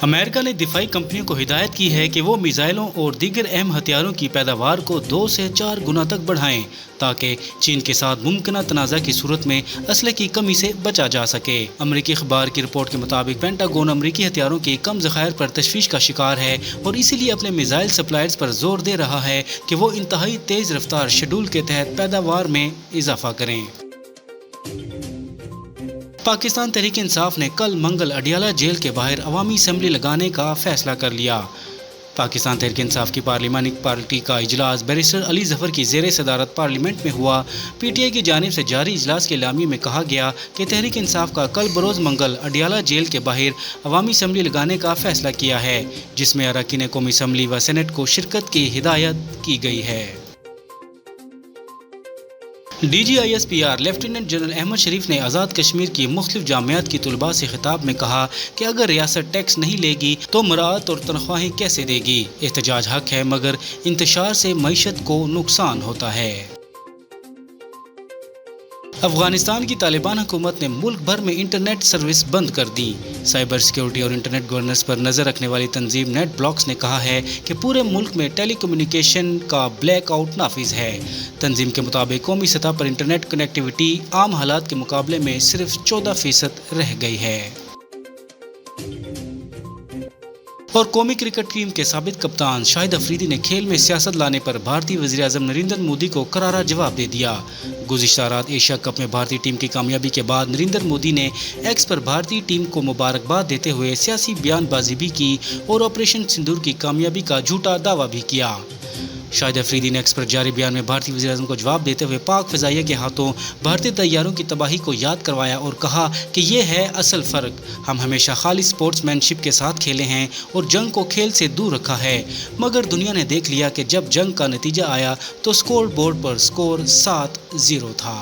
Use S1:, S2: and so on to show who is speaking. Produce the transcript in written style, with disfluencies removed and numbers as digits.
S1: امریکہ نے دفاعی کمپنیوں کو ہدایت کی ہے کہ وہ میزائلوں اور دیگر اہم ہتھیاروں کی پیداوار کو 2 سے 4 گنا تک بڑھائیں تاکہ چین کے ساتھ ممکنہ تنازع کی صورت میں اسلحے کی کمی سے بچا جا سکے۔ امریکی اخبار کی رپورٹ کے مطابق پینٹاگون امریکی ہتھیاروں کے کم ذخائر پر تشویش کا شکار ہے اور اسی لیے اپنے میزائل سپلائرز پر زور دے رہا ہے کہ وہ انتہائی تیز رفتار شیڈول کے تحت پیداوار میں اضافہ کریں۔ پاکستان تحریک انصاف نے کل منگل اڈیالہ جیل کے باہر عوامی اسمبلی لگانے کا فیصلہ کر لیا۔ پاکستان تحریک انصاف کی پارلیمانی پارٹی کا اجلاس بیرسٹر علی ظفر کی زیر صدارت پارلیمنٹ میں ہوا۔ پی ٹی آئی کی جانب سے جاری اجلاس کے اعلامیے میں کہا گیا کہ تحریک انصاف کا کل بروز منگل اڈیالہ جیل کے باہر عوامی اسمبلی لگانے کا فیصلہ کیا ہے، جس میں اراکین قومی اسمبلی و سینٹ کو شرکت کی ہدایت کی گئی ہے۔ D G I S P R lieutenant general Ahmed Sharif نے آزاد کشمیر کی مختلف جامعات کی طلباء سے خطاب میں کہا کہ اگر ریاست ٹیکس نہیں لے گی تو مراعات اور تنخواہیں کیسے دے گی؟ احتجاج حق ہے مگر انتشار سے معیشت کو نقصان ہوتا ہے۔ افغانستان کی طالبان حکومت نے ملک بھر میں انٹرنیٹ سروس بند کر دی۔ سائبر سیکیورٹی اور انٹرنیٹ گورننس پر نظر رکھنے والی تنظیم نیٹ بلاکس نے کہا ہے کہ پورے ملک میں ٹیلی کمیونیکیشن کا بلیک آؤٹ نافذ ہے۔ تنظیم کے مطابق قومی سطح پر انٹرنیٹ کنیکٹیویٹی عام حالات کے مقابلے میں صرف 14% رہ گئی ہے۔ اور قومی کرکٹ ٹیم کے سابق کپتان شاہد افریدی نے کھیل میں سیاست لانے پر بھارتی وزیر اعظم نریندر مودی کو کرارا جواب دے دیا۔ گزشتہ رات ایشیا کپ میں بھارتی ٹیم کی کامیابی کے بعد نریندر مودی نے ایکس پر بھارتی ٹیم کو مبارکباد دیتے ہوئے سیاسی بیان بازی بھی کی اور آپریشن سندور کی کامیابی کا جھوٹا دعویٰ بھی کیا۔ شاہد افریدی نے ایکس پر جاری بیان میں بھارتی وزیر اعظم کو جواب دیتے ہوئے پاک فضائیہ کے ہاتھوں بھارتی طیاروں کی تباہی کو یاد کروایا اور کہا کہ یہ ہے اصل فرق، ہم ہمیشہ خالص اسپورٹس مین شپ کے ساتھ کھیلے ہیں اور جنگ کو کھیل سے دور رکھا ہے، مگر دنیا نے دیکھ لیا کہ جب جنگ کا نتیجہ آیا تو اسکور بورڈ پر اسکور 7-0 تھا۔